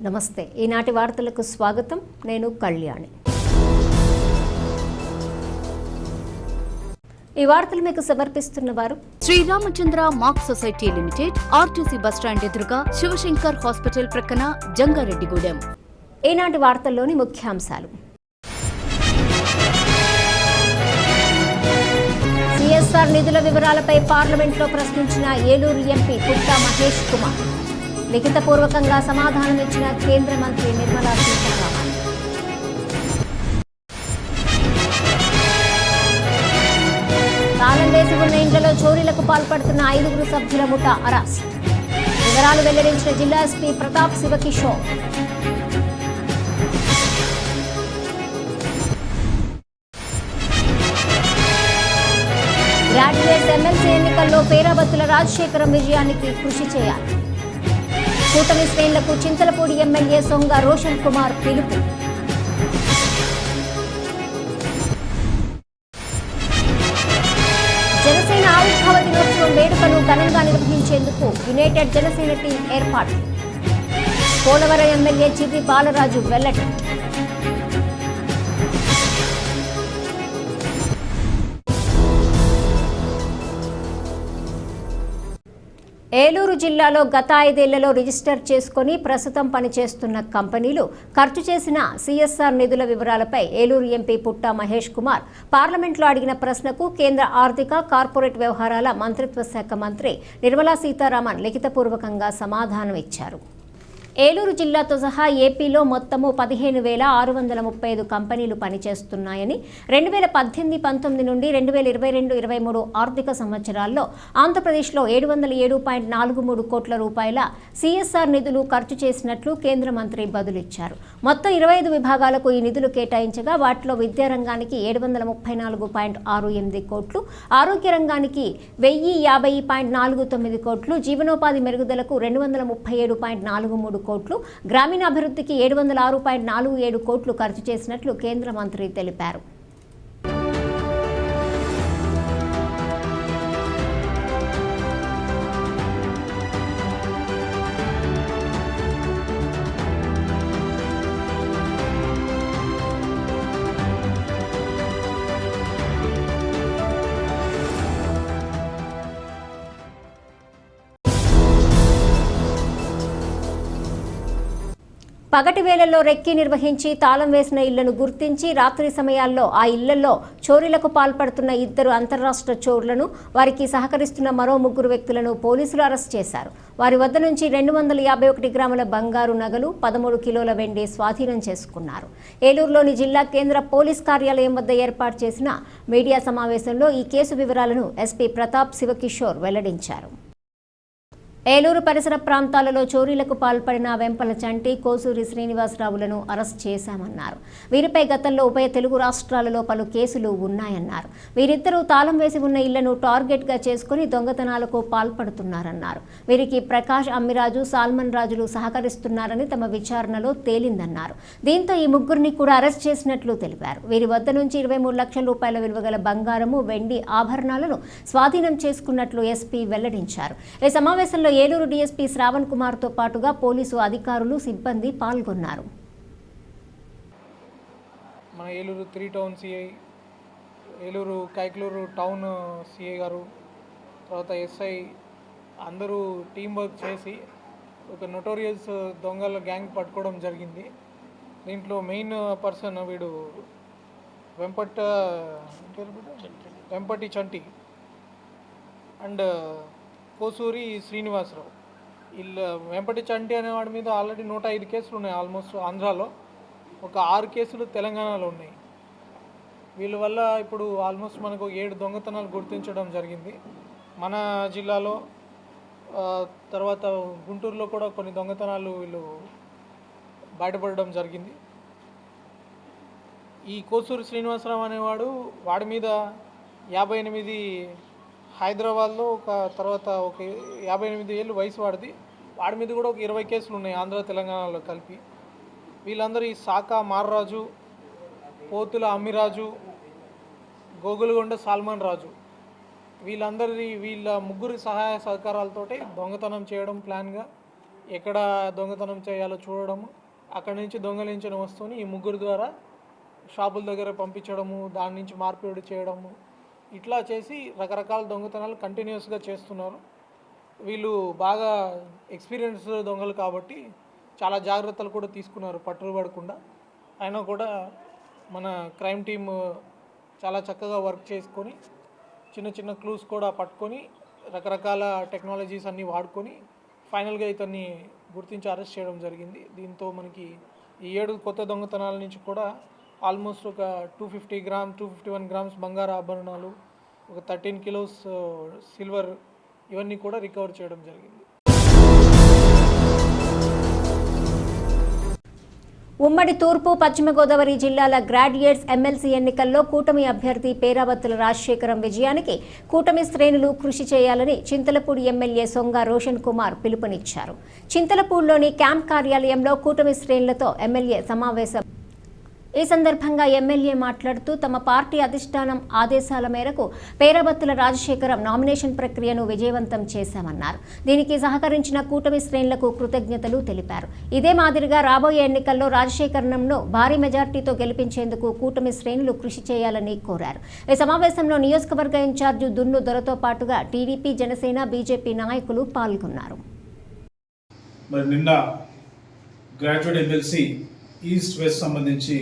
నమస్తే. ఈనాటి వార్తలకు స్వాగతం. నేను కళ్యాణి. ఈ వార్తలు మీకు సమర్పిస్తున్న వారు Sriramachandra mark society limited, RTC bus stand ఎదురుగా, శివశంకర్ హాస్పిటల్ ప్రక్కన, జంగారెడ్డిగూడెం. ఈనాటి వార్తల్లోని ముఖ్యాంశాలు: సిఎస్ఆర్ నిధుల వివరాలపై పార్లమెంట్లో ప్రశ్నించిన ఏలూరు ఎంపీ పుట్టా మహేష్ కుమార్. లిఖితపూర్వకంగా సమాధానమిచ్చిన కేంద్ర మంత్రి నిర్మలా సీతారామన్. తాళం వేసి ఉన్న ఇండ్లలో చోరీలకు పాల్పడుతున్న 5 సభ్యుల ముఠా అరెస్ట్. వివరాలు వెల్లడించిన జిల్లా SP Pratap Shiva Kishore. Graduates MLC ఎన్నికల్లో పేరాబత్తుల రాజశేఖరం విజయానికి కృషి చేయాలి. కూటమి శ్రేణులకు చింతలపూడి ఎమ్మెల్యే సొంగ రోషన్ కుమార్ పిలుపు. జనసేన ఆవిర్భావ దినోత్సవం వేడుకలు ఘనంగా నిర్వహించేందుకు యునైటెడ్ జనసేన టీం ఏర్పాటు. పోలవరం ఎమ్మెల్యే చిర్రి బాలరాజు వెల్లడి. ఏలూరు జిల్లాలో గత 5 ఏళ్లలో రిజిస్టర్ చేసుకుని ప్రస్తుతం పనిచేస్తున్న కంపెనీలు ఖర్చు చేసిన సిఎస్ఆర్ నిధుల వివరాలపై ఏలూరు ఎంపీ పుట్టా మహేష్ కుమార్ పార్లమెంట్లో అడిగిన ప్రశ్నకు కేంద్ర ఆర్థిక కార్పొరేట్ వ్యవహారాల మంత్రిత్వ శాఖ మంత్రి నిర్మలా సీతారామన్ లిఖితపూర్వకంగా సమాధానం ఇచ్చారు. ఏలూరు జిల్లాతో సహా ఏపీలో మొత్తము 15,635 కంపెనీలు పనిచేస్తున్నాయని 2018-19 నుండి 2022-23 ఆర్థిక సంవత్సరాల్లో ఆంధ్రప్రదేశ్లో 707.43 కోట్ల రూపాయల సిఎస్ఆర్ నిధులు ఖర్చు చేసినట్లు కేంద్ర మంత్రి బదులిచ్చారు. మొత్తం 25 విభాగాలకు ఈ నిధులు కేటాయించగా వాటిలో విద్యారంగానికి 734.68 కోట్లు, ఆరోగ్య రంగానికి 1050.49 కోట్లు, జీవనోపాధి మెరుగుదలకు 237.43 కోట్లు, గ్రామీణాభివృద్ధికి 706.47 కోట్లు ఖర్చు చేసినట్లు కేంద్ర మంత్రి తెలిపారు. పగటి వేళల్లో రెక్కీ నిర్వహించి తాళం వేసిన ఇళ్లను గుర్తించి రాత్రి సమయాల్లో ఆ ఇళ్లలో చోరీలకు పాల్పడుతున్న 2 అంతర్రాష్ట్ర చోర్లను, వారికి సహకరిస్తున్న మరో 3 వ్యక్తులను పోలీసులు అరెస్ట్ చేశారు. వారి వద్ద నుంచి 251 గ్రాముల బంగారు నగలు, 13 కిలోల వెండి స్వాధీనం చేసుకున్నారు. ఏలూరులోని జిల్లా కేంద్ర పోలీస్ కార్యాలయం వద్ద ఏర్పాటు చేసిన మీడియా సమావేశంలో ఈ కేసు వివరాలను ఎస్పీ ప్రతాప్ శివకిషోర్ వెల్లడించారు. ఏలూరు పరిసర ప్రాంతాలలో చోరీలకు పాల్పడిన వెంపల చంటి, కోసూరి శ్రీనివాసరావులను అరెస్ట్ చేశామన్నారు. వీరిపై గతంలో ఉభయ తెలుగు రాష్ట్రాలలో పలు కేసులు ఉన్నాయన్నారు. వీరిద్దరూ తాళం వేసి ఉన్న ఇళ్లను టార్గెట్గా చేసుకుని దొంగతనాలకు పాల్పడుతున్నారన్నారు. వీరికి ప్రకాష్, అమ్మిరాజు, సాల్మన్ రాజులు సహకరిస్తున్నారని తమ విచారణలో తేలిందన్నారు. దీంతో ఈ 3 కూడా అరెస్ట్ చేసినట్లు తెలిపారు. వీరి వద్ద నుంచి 23 లక్షల రూపాయల విలువగల బంగారము, వెండి ఆభరణాలను స్వాధీనం చేసుకున్నట్లు ఎస్పీ వెల్లడించారు. ఈ సమావేశంలో ఏలూరు డీఎస్పీ శ్రావణ్ కుమార్ తో పాటుగా పోలీసు అధికారులు, సిబ్బంది పాల్గొన్నారు. మన Eluru 3 town CI, Eluru Kaikaluru town CI గారు, తర్వాత ఎస్ఐ అందరూ టీం వర్క్ చేసి ఒక నోటోరియస్ దొంగల గ్యాంగ్ పట్టుకోవడం జరిగింది. దీంట్లో మెయిన్ పర్సన్ వీడు వెంపటి చంటి అండ్ కోసూరి శ్రీనివాసరావు. వీళ్ళ వెంపటి చంటి అనేవాడి మీద ఆల్రెడీ 105 కేసులు ఉన్నాయి. ఆల్మోస్ట్ ఆంధ్రాలో ఒక 6 కేసులు తెలంగాణలో ఉన్నాయి. వీళ్ళ వల్ల ఇప్పుడు ఆల్మోస్ట్ మనకు 7 దొంగతనాలు గుర్తించడం జరిగింది మన జిల్లాలో. తర్వాత గుంటూరులో కూడా కొన్ని దొంగతనాలు వీళ్ళు బయటపడడం జరిగింది. ఈ కోసూరి శ్రీనివాసరావు అనేవాడు, వాడి మీద 58, హైదరాబాద్లో తర్వాత ఒక 58 ఏళ్ళు వయసు వాడిది. వాడి మీద కూడా ఒక 20 కేసులు ఉన్నాయి ఆంధ్ర తెలంగాణలో కలిపి. వీళ్ళందరూ ఈ సాకా మార్రాజు, పోతుల అమ్మిరాజు, గోగులగొండ సాల్మన్ రాజు, వీళ్ళ 3 సహాయ సహకారాలతోటి దొంగతనం చేయడం ప్లాన్గా ఎక్కడ దొంగతనం చేయాలో చూడడము, అక్కడి నుంచి దొంగలించిన వస్తువుని ఈ ముగ్గురు ద్వారా షాపుల దగ్గర పంపించడము, దాని నుంచి మార్పిడి చేయడము, ఇట్లా చేసి రకరకాల దొంగతనాలు కంటిన్యూస్గా చేస్తున్నారు. వీళ్ళు బాగా ఎక్స్పీరియన్స్ దొంగలు కాబట్టి చాలా జాగ్రత్తలు కూడా తీసుకున్నారు పట్టుబడకుండా. అయినా కూడా మన క్రైమ్ టీమ్ చాలా చక్కగా వర్క్ చేసుకొని చిన్న చిన్న క్లూస్ కూడా పట్టుకొని రకరకాల టెక్నాలజీస్ అన్నీ వాడుకొని ఫైనల్గా ఇతన్ని గుర్తించి అరెస్ట్ చేయడం జరిగింది. దీంతో మనకి ఈ 7 కొత్త దొంగతనాల నుంచి కూడా ఆల్మోస్ట్ ఒక 251 గ్రామ్స్ బంగారు ఆభరణాలు, ఒక 13 కిలోస్ సిల్వర్, ఇవన్నీ కూడా రికవర్ చేయడం జరిగింది. ఉమ్మడి తూర్పు పశ్చిమ గోదావరి జిల్లాల గ్రాడ్యుయేట్స్ ఎమ్మెల్సీ ఎన్నికల్లో కూటమి అభ్యర్థి పేరాబత్తుల రాజశేఖరం విజయానికి కూటమి శ్రేణులు కృషి చేయాలని చింతలపూడి ఎమ్మెల్యే సొంగ రోషన్ కుమార్ పిలుపునిచ్చారు. చింతలపూడిలోని క్యాంప్ కార్యాలయంలో కూటమి శ్రేణులతో ఎమ్మెల్యే సమావేశం. ఈ సందర్భంగా ఎమ్మెల్యే మాట్లాడుతూ తమ పార్టీ అధిష్టానం ఆదేశాల మేరకు పేరాబత్తుల రాజశేఖరం నామినేషన్ ప్రక్రియను విజయవంతం చేశామన్నారు. దీనికి సహకరించిన కూటమి శ్రేణులకు కృతజ్ఞతలు తెలిపారు. ఇదే మాదిరిగా రాబోయే ఎన్నికల్లో రాజశేఖరంను భారీ మెజార్టీతో గెలిపించేందుకు కూటమి శ్రేణులు కృషి చేయాలని కోరారు. ఈ సమావేశంలో నియోజకవర్గ ఇన్ఛార్జి దున్ను దొరతో పాటుగా టీడీపీ, జనసేన, బీజేపీ నాయకులు పాల్గొన్నారు. గ్రాడ్యుయేట్ ఎమ్మెల్సీ ఈస్ట్ వెస్ట్ సంబంధించి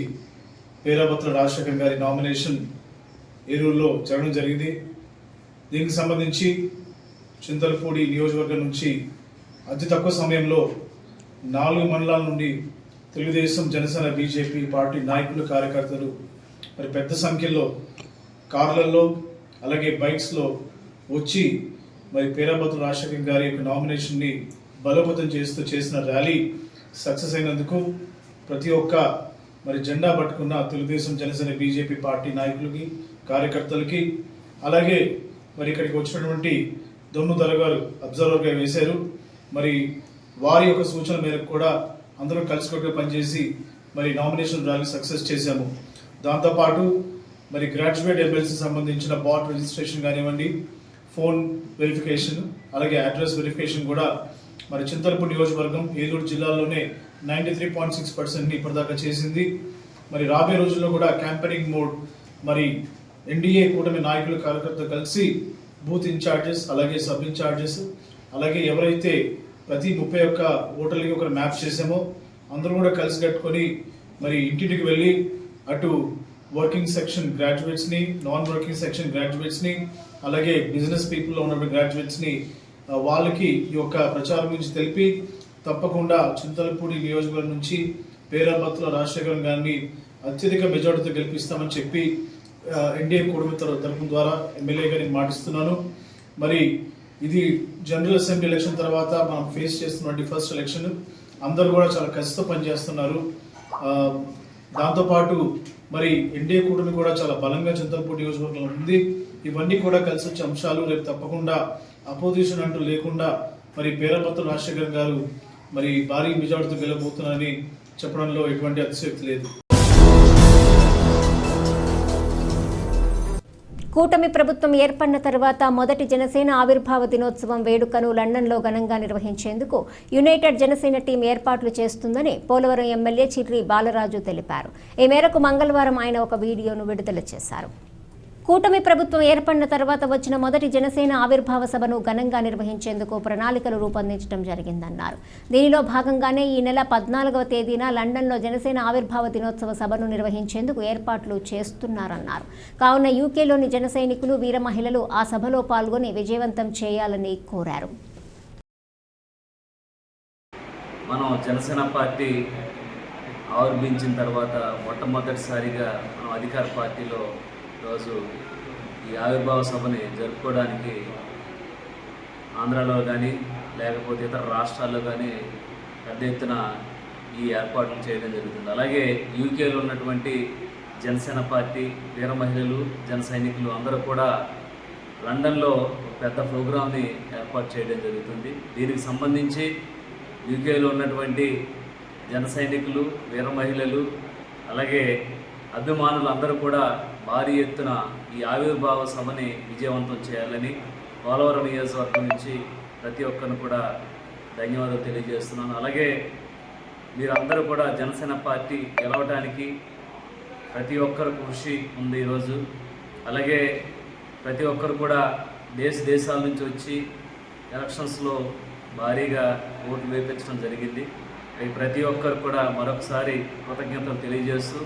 పేరాబత్తుల రాజశేఖర్ గారి నామినేషన్ ఏలూరులో జరగడం జరిగింది. దీనికి సంబంధించి చింతలపూడి నియోజకవర్గం నుంచి అతి తక్కువ సమయంలో 4 మండలాల నుండి తెలుగుదేశం, జనసేన, బీజేపీ పార్టీ నాయకులు, కార్యకర్తలు మరి పెద్ద సంఖ్యలో కార్లలో అలాగే బైక్స్లో వచ్చి మరి పేరాబత్తుల రాజశేఖర్ గారి యొక్క నామినేషన్ని బలోపేతం చేస్తూ చేసిన ర్యాలీ సక్సెస్ అయినందుకు ప్రతి ఒక్క మరి జెండా పట్టుకున్న తెలుగుదేశం, జనసేన, బీజేపీ పార్టీ నాయకులకి, కార్యకర్తలకి, అలాగే మరి ఇక్కడికి వచ్చినటువంటి దొన్ను దొర గారు అబ్జర్వర్గా వేశారు. మరి వారి యొక్క సూచన మేరకు కూడా అందరూ కలిసికట్టుగా పనిచేసి మరి నామినేషన్ ర్యాలీ సక్సెస్ చేశాము. దాంతోపాటు మరి గ్రాడ్యుయేట్ ఎమ్మెల్సీ సంబంధించిన బాట్ రిజిస్ట్రేషన్ కానివ్వండి, ఫోన్ వెరిఫికేషన్, అలాగే అడ్రస్ వెరిఫికేషన్ కూడా మరి చింతలపూడి నియోజకవర్గం, ఏలూరు జిల్లాలోనే 93.6% ఇప్పటిదాకా చేసింది. మరి రాబోయే రోజుల్లో కూడా క్యాంపెయినింగ్ మోడ్ మరి ఎన్డీఏ కూటమి నాయకులు, కార్యకర్తలు కలిసి బూత్ ఇన్ఛార్జెస్, అలాగే సబ్ ఇన్ఛార్జెస్, అలాగే ఎవరైతే ప్రతి 31 ఓటర్లకి ఒక మ్యాప్ చేసామో అందరూ కూడా కలిసి కట్టుకొని మరి ఇంటింటికి వెళ్ళి అటు వర్కింగ్ సెక్షన్ గ్రాడ్యుయేట్స్ని, నాన్ వర్కింగ్ సెక్షన్ గ్రాడ్యుయేట్స్ని, అలాగే బిజినెస్ పీపుల్లో ఉన్న గ్రాడ్యుయేట్స్ని వాళ్ళకి ఈ యొక్క ప్రచారం గురించి తెలిపి తప్పకుండా చింతలపూడి నియోజకవర్గం నుంచి పేరాబత్తుల రాజశేఖరం గారిని అత్యధిక మెజార్టీతో గెలిపిస్తామని చెప్పి ఎన్డీఏ కూటమి తరఫు ద్వారా ఎమ్మెల్యే గారిని మాటిస్తున్నాను. మరి ఇది జనరల్ అసెంబ్లీ ఎలక్షన్ తర్వాత మనం ఫేస్ చేస్తున్నటువంటి ఫస్ట్ ఎలక్షన్. అందరూ కూడా చాలా కసితో పనిచేస్తున్నారు. దాంతోపాటు మరి ఎన్డీఏ కూటమి కూడా చాలా బలంగా చింతలపూడి నియోజకవర్గంలో ఉంది. ఇవన్నీ కూడా కలిసి వచ్చే అంశాలు. రేపు తప్పకుండా అపోజిషన్ అంటూ లేకుండా మరి పేరాబత్తుల రాజశేఖర్ గారు మరి భారీ మెజార్టీతో గెలవబోతున్నారని చెప్పడంలో ఎటువంటి అతిశయోక్తి లేదు. కూటమి ప్రభుత్వం ఏర్పడిన తర్వాత మొదటి జనసేన ఆవిర్భావ దినోత్సవం వేడుకను లండన్లో ఘనంగా నిర్వహించేందుకు యునైటెడ్ జనసేన టీం ఏర్పాట్లు చేస్తుందని పోలవరం ఎమ్మెల్యే చిర్రి బాలరాజు తెలిపారు. ఈ మేరకు మంగళవారం ఆయన ఒక వీడియోను విడుదల చేశారు. కూటమి ప్రభుత్వం ఏర్పడిన తర్వాత వచ్చిన మొదటి జనసేన ఆవిర్భావ సభను ఘనంగా నిర్వహించేందుకు ప్రణాళికలు రూపొందించడం జరిగిందన్నారు. దీనిలో భాగంగానే ఈ నెల 14వ తేదీన లండన్లో జనసేన ఆవిర్భావ దినోత్సవ సభను నిర్వహించేందుకు ఏర్పాట్లు చేస్తున్నారన్నారు. కావున యూకేలోని జన సైనికులు, వీర మహిళలు ఆ సభలో పాల్గొని విజయవంతం చేయాలని కోరారు. మనం జనసేన పార్టీ ఆవిర్భించిన తర్వాత మొట్టమొదటిసారిగా మనం అధికార పార్టీలో రోజు ఈ ఆవిర్భావ సభని జరుపుకోవడానికి ఆంధ్రాలో కానీ లేకపోతే ఇతర రాష్ట్రాల్లో కానీ పెద్ద ఎత్తున ఈ ఏర్పాట్లు చేయడం జరుగుతుంది. అలాగే యూకేలో ఉన్నటువంటి జనసేన పార్టీ వీర మహిళలు, జన సైనికులు అందరూ కూడా లండన్లో పెద్ద ప్రోగ్రామ్ని ఏర్పాటు చేయడం జరుగుతుంది. దీనికి సంబంధించి యూకేలో ఉన్నటువంటి జన సైనికులు, వీర మహిళలు, అలాగే అభిమానులు అందరూ కూడా భారీ ఎత్తున ఈ ఆవిర్భావ సభని విజయవంతం చేయాలని పోలవరం నియోజకవర్గం నుంచి ప్రతి ఒక్కరిని కూడా ధన్యవాదాలు తెలియజేస్తున్నాను. అలాగే మీరందరూ కూడా జనసేన పార్టీ గెలవడానికి ప్రతి ఒక్కరు కృషి ఉంది ఈరోజు. అలాగే ప్రతి ఒక్కరు కూడా దేశాల నుంచి వచ్చి ఎలక్షన్స్లో భారీగా ఓట్లు వేయించడం జరిగింది. ప్రతి ఒక్కరు కూడా మరొకసారి కృతజ్ఞతలు తెలియజేస్తూ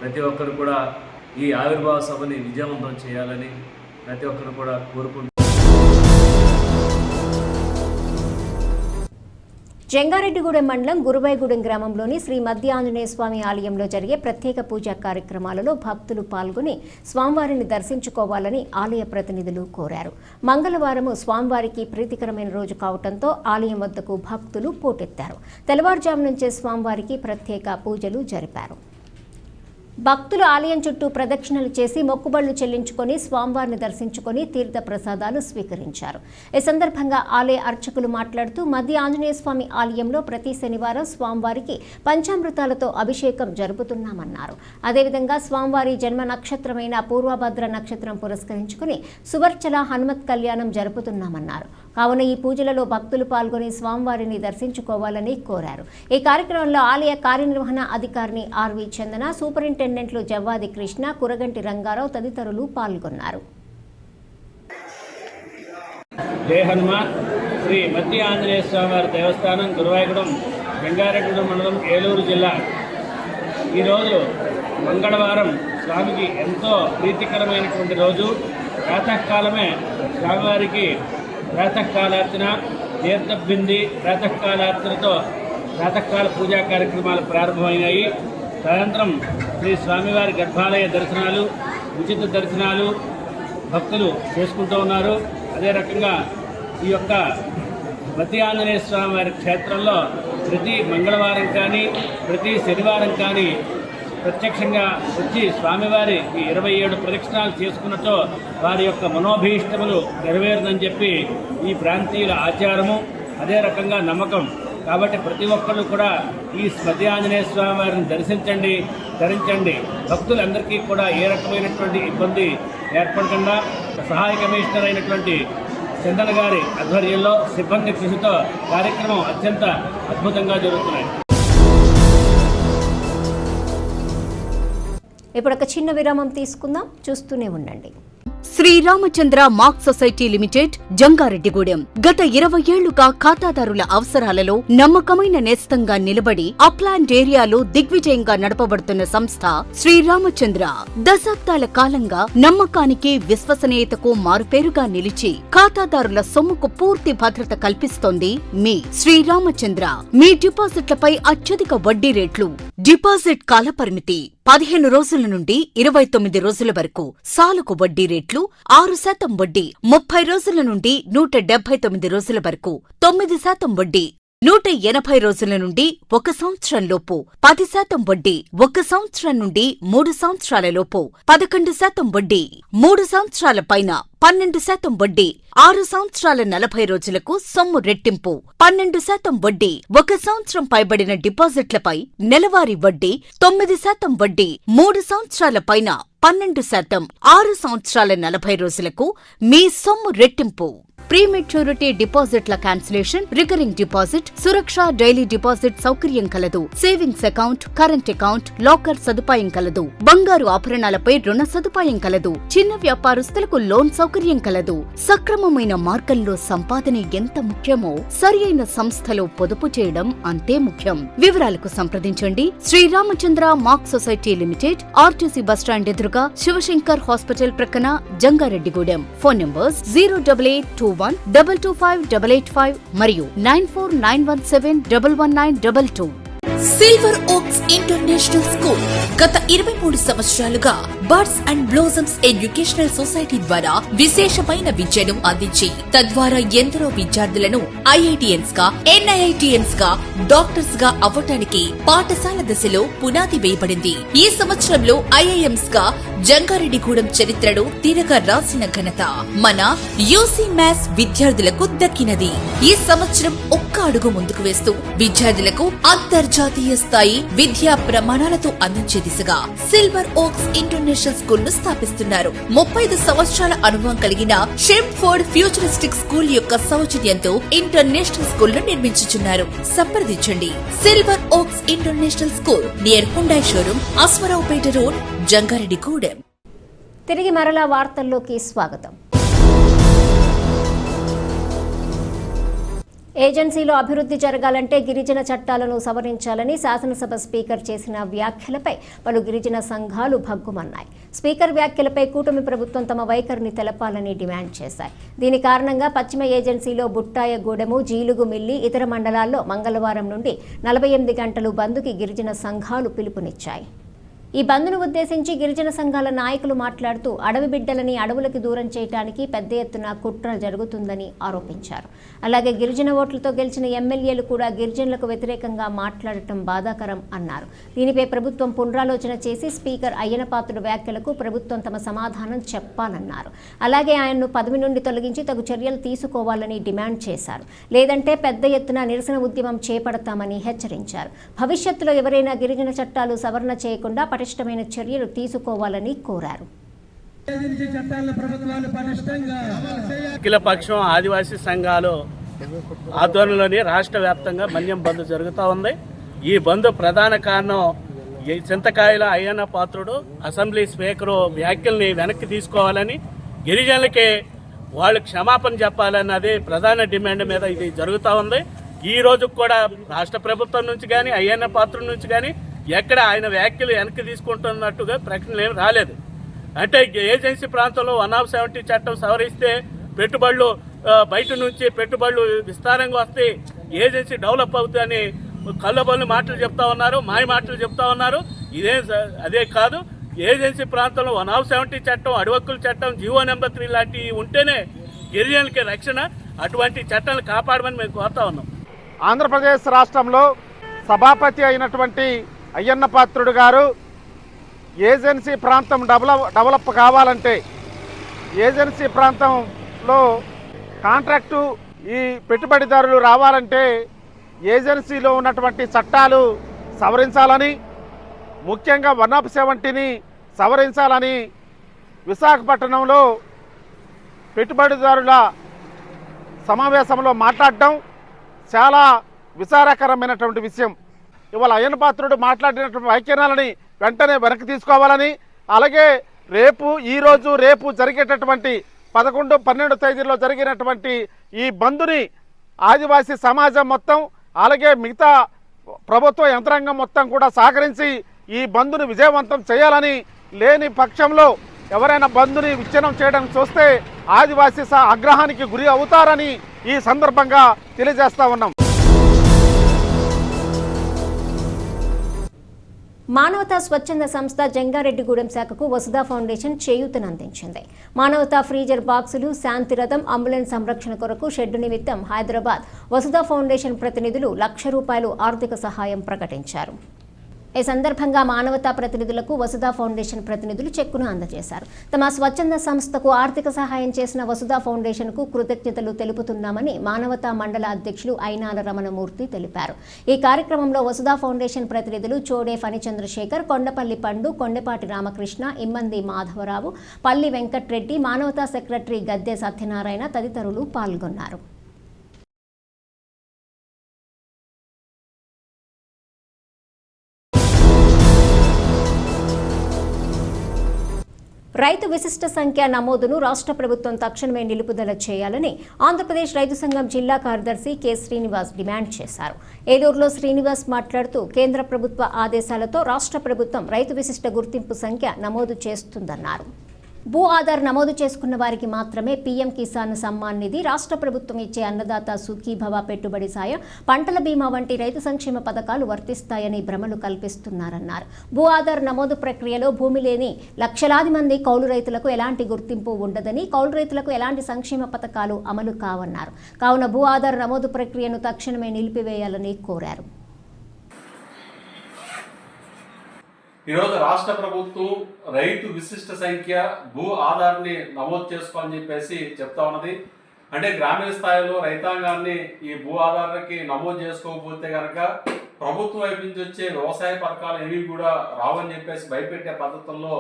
ప్రతి ఒక్కరు కూడా ఈ ఆవిర్భావ సభని విజయవంతం చేయాలని ప్రతి ఒక్కరు కూడా కోరుకుంటున్నారు. జంగారెడ్డిగూడెం మండలం గురువాయిగూడెం గ్రామంలోని శ్రీ మధ్య ఆంజనేయ స్వామి ఆలయంలో జరిగే ప్రత్యేక పూజా కార్యక్రమాలలో భక్తులు పాల్గొని స్వామివారిని దర్శించుకోవాలని ఆలయ ప్రతినిధులు కోరారు. మంగళవారం స్వామివారికి ప్రీతికరమైన రోజు కావడంతో ఆలయం వద్దకు భక్తులు పోటెత్తారు. తెల్లవారుజాము నుంచే స్వామివారికి ప్రత్యేక పూజలు జరిపారు. భక్తులు ఆలయం చుట్టూ ప్రదక్షిణలు చేసి మొక్కుబళ్లు చెల్లించుకొని స్వామివారిని దర్శించుకొని తీర్థ ప్రసాదాలు స్వీకరించారు. ఈ సందర్భంగా ఆలయ అర్చకులు మాట్లాడుతూ మధ్య ఆంజనేయ స్వామి ఆలయంలో ప్రతి శనివారం స్వామివారికి పంచామృతాలతో అభిషేకం జరుపుతున్నామన్నారు. అదేవిధంగా స్వామివారి జన్మ నక్షత్రమైన పూర్వభద్ర నక్షత్రం పురస్కరించుకుని సువర్చల హనుమత్ కళ్యాణం జరుపుతున్నామన్నారు. కావున ఈ పూజలలో భక్తులు పాల్గొని స్వామివారిని దర్శించుకోవాలని కోరారు. ఈ కార్యక్రమంలో ఆలయ కార్యనిర్వహణ అధికారిని ఆర్వి చందన, సూపరింటెండెంట్లు జవ్వాది కృష్ణ, కురగంటి రంగారావు తదితరులు పాల్గొన్నారు. జై హనుమాన్. శ్రీ మధ్య ఆంజనేయ స్వామివారి దేవస్థానం గురువాయిగూడెం, జంగారెడ్డిగూడెం మండలం, ఏలూరు జిల్లా. ఈరోజు మంగళవారం స్వామికి ఎంతో ప్రీతికరమైనటువంటి రోజు. ప్రాతకాలమే స్వామివారికి ప్రాతకాలార్చన, తీర్థబింది ప్రాతకాలార్చనతో ప్రాతకాల పూజా కార్యక్రమాలు ప్రారంభమైనాయి. సాయంత్రం శ్రీ స్వామివారి గర్భాలయ దర్శనాలు, ఉచిత దర్శనాలు భక్తులు చేసుకుంటూ ఉన్నారు. అదే రకంగా ఈ యొక్క మధ్య ఆంజనేయ స్వామి వారి క్షేత్రంలో ప్రతి మంగళవారం కానీ ప్రతి శనివారం కానీ ప్రత్యక్షంగా వచ్చి స్వామివారి ఈ 27 ప్రదక్షిణాలు చేసుకున్నతో వారి యొక్క మనోభీష్టములు నెరవేరుదని చెప్పి ఈ ప్రాంతీయుల ఆచారము, అదే రకంగా నమ్మకం. కాబట్టి ప్రతి ఒక్కళ్ళు కూడా ఈ మధ్య ఆంజనేయ స్వామి వారిని దర్శించండి, ధరించండి. భక్తులందరికీ కూడా ఏ రకమైనటువంటి ఇబ్బంది ఏర్పడకుండా సహాయ కమిషనర్ అయినటువంటి చందన గారి ఆధ్వర్యంలో సిబ్బంది కృషితో కార్యక్రమం అత్యంత అద్భుతంగా జరుగుతున్నాయి. ఇప్పుడు ఒక చిన్న విరామం తీసుకుందాం, చూస్తూనే ఉండండి. Sriramachandra mark society limited, Jangareddygudem. గత 20 ఏళ్లుగా ఖాతాదారుల అవసరాలలో నమ్మకమైన నేస్తంగా నిలబడి అప్లాండ్ ఏరియాలో దిగ్విజయంగా నడపబడుతున్న సంస్థ శ్రీరామచంద్ర. దశాబ్దాల కాలంగా నమ్మకానికి, విశ్వసనీయతకు మారుపేరుగా నిలిచి ఖాతాదారుల సొమ్ముకు పూర్తి భద్రత కల్పిస్తోంది మీ శ్రీరామచంద్ర. మీ డిపాజిట్లపై అత్యధిక వడ్డీ రేట్లు, డిపాజిట్ కాలపరిమితి 15 రోజుల నుండి 29 రోజుల వరకు, సాలుకు వడ్డీ రేట్లు 6% వడ్డీ, 30 రోజుల నుండి 179 రోజుల వరకు 9% వడ్డీ, 180 రోజుల నుండి 1 సంవత్సరం లోపు 10% వడ్డీ, 1 సంవత్సరం నుండి 3 సంవత్సరాల లోపు 11% వడ్డీ, 3 సంవత్సరాల పైన 12% వడ్డీ, 6 సంవత్సరాల 40 రోజులకు సొమ్ము రెట్టింపు 12% వడ్డీ, 1 సంవత్సరం పైబడిన డిపాజిట్లపై నెలవారీ వడ్డీ 9% వడ్డీ, 3 సంవత్సరాల పైన 12%, 6 సంవత్సరాల 40 రోజులకు మీ సొమ్ము రెట్టింపు. ప్రీమెచ్యూరిటీ డిపాజిట్ల క్యాన్సిలేషన్, రికరింగ్ డిపాజిట్, సురక్ష డైలీ డిపాజిట్ సౌకర్యం కలదు. Savings account, current account, locker సదుపాయం కలదు. బంగారు ఆభరణాలపై రుణ సదుపాయం కలదు. చిన్న వ్యాపారస్తులకు లోన్ సౌకర్యం కలదు. సక్రమమైన మార్గంలో సంపాదన ఎంత ముఖ్యమో సరియైన సంస్థలో పొదుపు చేయడం అంతే ముఖ్యం. వివరాలకు సంప్రదించండి. Sriramachandra mark society limited, RTC bus stand ఎదురుగా, శివశంకర్ హాస్పిటల్ ప్రక్కన, జంగారెడ్డిగూడెం. ఫోన్ నంబర్స్ 08821225885 మరియు 9491711922. సిల్వర్ ఓక్స్ ఇంటర్నేషనల్ స్కూల్ గత 23 సంవత్సరాలుగా birds and blossoms educational society ద్వారా విశేషమైన విద్యను అందించి తద్వారా ఎందరో విద్యార్థులను ఐఐటిఎన్స్ గా, ఎన్ఐఐటిఎన్స్ గా, డాక్టర్స్ గా అవ్వటానికి పాఠశాల దశలో పునాది వేయబడింది. ఈ సంవత్సరంలో ఐఐఎంస్ గా జంగారెడ్డిగూడెం చరిత్రను తిరగ రాసిన ఘనత మన యూసీ మ్యాథ్స్ విద్యార్థులకు దక్కినది. ఈ సంవత్సరం ఒక్క అడుగు ముందుకు వేస్తూ విద్యార్థులకు అంతర్జాతీయ స్థాయి విద్యా ప్రమాణాలతో అందించే దిశగా silver oaks international international school ను స్థాపిస్తున్నారు. 35 సంవత్సరాల అనుభవం కలిగిన షెంఫోర్డ్ ఫ్యూచరిస్టిక్ స్కూల్ యొక్క సౌజన్యంతో ఇంటర్నేషనల్ స్కూల్ ను నిర్మించుచున్నారు. సంప్రదించండి. Silver oaks international school near Hyundai showroom, Ashwaraopeta road, Jangareddygudem. తిరిగి మరలా వార్తల్లోకి స్వాగతం. ఏజెన్సీలో అభివృద్ధి జరగాలంటే గిరిజన చట్టాలను సవరించాలని శాసనసభ స్పీకర్ చేసిన వ్యాఖ్యలపై పలు గిరిజన సంఘాలు భగ్గుమన్నాయి. స్పీకర్ వ్యాఖ్యలపై కూటమి ప్రభుత్వం తమ వైఖరిని తెలపాలని డిమాండ్ చేశాయి. దీని కారణంగా పశ్చిమ ఏజెన్సీలో బుట్టాయగూడెము, జీలుగుమిల్లి, ఇతర మండలాల్లో మంగళవారం నుండి 48 గంటలు బంద్కి గిరిజన సంఘాలు పిలుపునిచ్చాయి. ఈ బంద్ను ఉద్దేశించి గిరిజన సంఘాల నాయకులు మాట్లాడుతూ అడవి బిడ్డలని అడవులకు దూరం చేయడానికి పెద్ద ఎత్తున కుట్ర జరుగుతుందని ఆరోపించారు. అలాగే గిరిజన ఓట్లతో గెలిచిన ఎమ్మెల్యేలు కూడా గిరిజనులకు వ్యతిరేకంగా మాట్లాడటం బాధాకరం అన్నారు. దీనిపై ప్రభుత్వం పునరాలోచన చేసి స్పీకర్ అయ్యనపాత్రుడు వ్యాఖ్యలకు ప్రభుత్వం తమ సమాధానం చెప్పాలన్నారు. అలాగే ఆయన్ను పదవి నుండి తొలగించి తగు చర్యలు తీసుకోవాలని డిమాండ్ చేశారు. లేదంటే పెద్ద ఎత్తున నిరసన ఉద్యమం చేపడతామని హెచ్చరించారు. భవిష్యత్తులో ఎవరైనా గిరిజన చట్టాలు సవరణ చేయకుండా పటిష్టమైన చర్యలు తీసుకోవాలని కోరారు. అఖిలపక్షం ఆదివాసీ సంఘాలు ఆధ్వర్యంలోని రాష్ట్ర వ్యాప్తంగా మన్యం బంద్ జరుగుతూ ఉంది. ఈ బంద్ ప్రధాన కారణం చింతకాయల అయ్యన్న పాత్రుడు అసెంబ్లీ స్పీకరు వ్యాఖ్యల్ని వెనక్కి తీసుకోవాలని, గిరిజనులకి వాళ్ళు క్షమాపణ చెప్పాలన్నది ప్రధాన డిమాండ్ మీద ఇది జరుగుతూ ఉంది. ఈ రోజు కూడా రాష్ట్ర ప్రభుత్వం నుంచి కానీ అయ్యన్న పాత్రుడి నుంచి కానీ ఎక్కడ ఆయన వ్యాఖ్యలు వెనక్కి తీసుకుంటున్నట్టుగా ప్రకటనలు ఏమి రాలేదు. అంటే ఏజెన్సీ ప్రాంతంలో 170 చట్టం సవరిస్తే పెట్టుబడులు బయట నుంచి పెట్టుబడులు విస్తారంగా వస్తే ఏజెన్సీ డెవలప్ అవుతుందని కళ్ళబొల్లి మాటలు చెప్తా ఉన్నారు, మాయ మాటలు చెప్తా ఉన్నారు. అదే కాదు, ఏజెన్సీ ప్రాంతంలో 170 చట్టం, అడవక్కుల చట్టం, జీవో నెంబర్ 3 లాంటివి ఉంటేనే గిరిజనులకి రక్షణ. అటువంటి చట్టాలను కాపాడమని మేము కోరుతా ఉన్నాం. ఆంధ్రప్రదేశ్ రాష్ట్రంలో సభాపతి అయినటువంటి అయ్యన్న పాత్రుడు గారు ఏజెన్సీ ప్రాంతం డెవలప్ కావాలంటే, ఏజెన్సీ ప్రాంతంలో కాంట్రాక్టు ఈ పెట్టుబడిదారులు రావాలంటే ఏజెన్సీలో ఉన్నటువంటి చట్టాలు సవరించాలని, ముఖ్యంగా 170ని సవరించాలని విశాఖపట్నంలో పెట్టుబడిదారుల సమావేశంలో మాట్లాడడం చాలా విచారకరమైనటువంటి విషయం. ఇవాళ అయ్యన్న పాత్రుడు మాట్లాడినటువంటి వ్యాఖ్యానాలని వెంటనే వెనక్కి తీసుకోవాలని, అలాగే రేపు జరిగేటటువంటి 11, 12 తేదీల్లో జరిగినటువంటి ఈ బంద్ని ఆదివాసీ సమాజం మొత్తం, అలాగే మిగతా ప్రభుత్వ యంత్రాంగం మొత్తం కూడా సహకరించి ఈ బంద్ను విజయవంతం చేయాలని, లేని పక్షంలో ఎవరైనా బంద్ని విచ్ఛిన్నం చేయడం చూస్తే ఆదివాసీ ఆగ్రహానికి గురి అవుతారని ఈ సందర్భంగా తెలియజేస్తా ఉన్నాం. మానవతా స్వచ్ఛంద సంస్థ జంగారెడ్డిగూడెం శాఖకు వసుధ ఫౌండేషన్ చేయూతనందించింది. మానవతా ఫ్రీజర్ బాక్సులు, శాంతిరథం, అంబులెన్స్ సంరక్షణ కొరకు షెడ్డు నిమిత్తం హైదరాబాద్ వసుధ ఫౌండేషన్ ప్రతినిధులు ₹1,00,000 ఆర్థిక సహాయం ప్రకటించారు. ఈ సందర్భంగా మానవతా ప్రతినిధులకు వసుధ ఫౌండేషన్ ప్రతినిధులు చెక్కును అందజేశారు. తమ స్వచ్ఛంద సంస్థకు ఆర్థిక సహాయం చేసిన వసుధ ఫౌండేషన్కు కృతజ్ఞతలు తెలుపుతున్నామని మానవతా మండల అధ్యక్షులు అయినాల రమణమూర్తి తెలిపారు. ఈ కార్యక్రమంలో వసుధ ఫౌండేషన్ ప్రతినిధులు చోడే ఫణిచంద్రశేఖర్, కొండపల్లి పండు, కొండపాటి రామకృష్ణ, ఇమ్మంది మాధవరావు, పల్లి వెంకట్రెడ్డి, మానవతా సెక్రటరీ గద్దె సత్యనారాయణ తదితరులు పాల్గొన్నారు. రైతు విశిష్ట సంఖ్య నమోదును రాష్ట్ర ప్రభుత్వం తక్షణమే నిలుపుదల చేయాలని ఆంధ్రప్రదేశ్ రైతు సంఘం జిల్లా కార్యదర్శి కె శ్రీనివాస్ డిమాండ్ చేశారు. ఏలూరులో శ్రీనివాస్ మాట్లాడుతూ కేంద్ర ప్రభుత్వ ఆదేశాలతో రాష్ట్ర ప్రభుత్వం రైతు విశిష్ట గుర్తింపు సంఖ్య నమోదు చేస్తుందన్నారు. భూ ఆధార్ నమోదు చేసుకున్న వారికి మాత్రమే పీఎం కిసాన్ సమ్మాన్ నిధి, రాష్ట్ర ప్రభుత్వం ఇచ్చే అన్నదాత సుఖీభవ పెట్టుబడి సాయం, పంటల బీమా వంటి రైతు సంక్షేమ పథకాలు వర్తిస్తాయని భ్రమలు కల్పిస్తున్నారన్నారు. భూ ఆధార్ నమోదు ప్రక్రియలో భూమి లేని లక్షలాది మంది కౌలు రైతులకు ఎలాంటి గుర్తింపు ఉండదని, కౌలు రైతులకు ఎలాంటి సంక్షేమ పథకాలు అమలు కావన్నారు. కావున భూ ఆధార్ నమోదు ప్రక్రియను తక్షణమే నిలిపివేయాలని కోరారు. ఈరోజు రాష్ట్ర ప్రభుత్వం రైతు విశిష్ట సంఖ్య భూ ఆధార్ని నమోదు చేసుకోవాలని చెప్పేసి చెప్తా ఉన్నది. అంటే గ్రామీణ స్థాయిలో రైతాంగాన్ని ఈ భూ ఆధార్కి నమోదు చేసుకోకపోతే కనుక ప్రభుత్వం వైపు నుంచి వచ్చే వ్యవసాయ పథకాలు ఏవి కూడా రావని చెప్పేసి భయపెట్టే పద్ధతుల్లో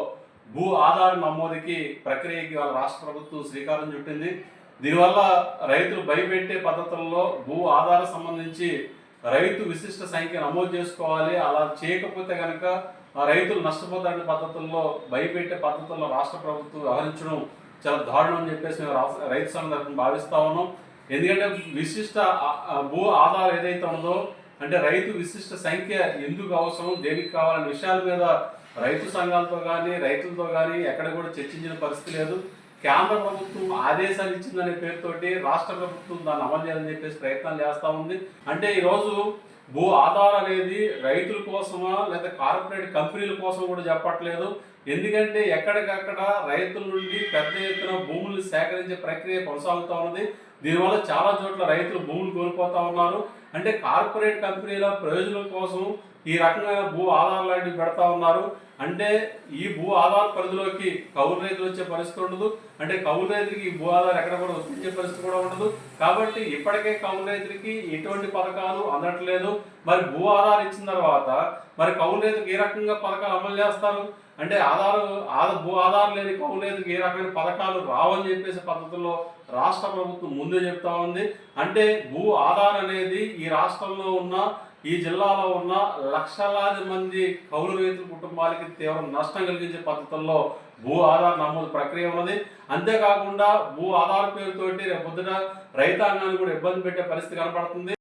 భూ ఆధార నమోదుకి ప్రక్రియకి వాళ్ళ రాష్ట్ర ప్రభుత్వం శ్రీకారం చుట్టింది. దీనివల్ల రైతులు భయపెట్టే పద్ధతుల్లో భూ ఆధార సంబంధించి రైతు విశిష్ట సంఖ్య నమోదు చేసుకోవాలి, అలా చేయకపోతే కనుక రైతులు నష్టపోతారనే పద్ధతుల్లో భయపెట్టే పద్ధతుల్లో రాష్ట్ర ప్రభుత్వం వ్యవహరించడం చాలా దారుణం అని చెప్పేసి మేము రైతు సంఘం తరఫున భావిస్తా ఉన్నాం. ఎందుకంటే విశిష్ట భూ ఆధారం ఏదైతే ఉందో అంటే రైతు విశిష్ట సంఖ్య ఎందుకు అవసరం, దేనికి కావాలనే విషయాల మీద రైతు సంఘాలతో కానీ రైతులతో కానీ ఎక్కడ కూడా చర్చించిన పరిస్థితి లేదు. కేంద్ర ప్రభుత్వం ఆదేశాలు ఇచ్చిందనే పేరుతోటి రాష్ట్ర ప్రభుత్వం దాన్ని అమలు చేయాలని చెప్పేసి ప్రయత్నాలు చేస్తూ ఉంది. అంటే ఈరోజు భూ ఆధార్ అనేది రైతుల కోసమా లేదా కార్పొరేట్ కంపెనీల కోసం కూడా చెప్పట్లేదు. ఎందుకంటే ఎక్కడికక్కడ రైతుల నుండి పెద్ద ఎత్తున భూములు సేకరించే ప్రక్రియ కొనసాగుతూ ఉన్నది. దీనివల్ల చాలా చోట్ల రైతులు భూములు కోల్పోతూ ఉన్నారు. అంటే కార్పొరేట్ కంపెనీల ప్రయోజనం కోసం ఈ రకమైన భూ ఆధార్ లాంటివి పెడతా ఉన్నారు. అంటే ఈ భూ ఆధార్ పరిధిలోకి కౌలు రైతులు వచ్చే పరిస్థితి ఉండదు. అంటే కౌలు రైతులకి ఈ భూ ఆధార్ ఎక్కడ కూడా వర్తించే పరిస్థితి కూడా ఉండదు. కాబట్టి ఇప్పటికే కౌలు రైతులకి ఎటువంటి పథకాలు అందట్లేదు. మరి భూ ఆధార్ ఇచ్చిన తర్వాత మరి కౌలు రైతులకు ఏ రకంగా పథకాలు అమలు చేస్తారు? అంటే భూ ఆధార్ లేని కౌలు రైతులకు ఏ రకమైన పథకాలు రావని చెప్పేసి పద్ధతుల్లో రాష్ట్ర ప్రభుత్వం ముందే చెప్తా ఉంది. అంటే భూ ఆధార్ అనేది ఈ రాష్ట్రంలో ఉన్న ఈ జిల్లాలో ఉన్న లక్షలాది మంది కౌలు రైతుల కుటుంబాలకి తీవ్ర నష్టం కలిగించే పద్ధతుల్లో భూ ఆధార్ నమోదు ప్రక్రియ ఉన్నది. అంతేకాకుండా భూ ఆధార్ పేరుతోటి రేపు పొద్దున రైతాంగాన్ని కూడా ఇబ్బంది పెట్టే పరిస్థితి కనపడుతుంది.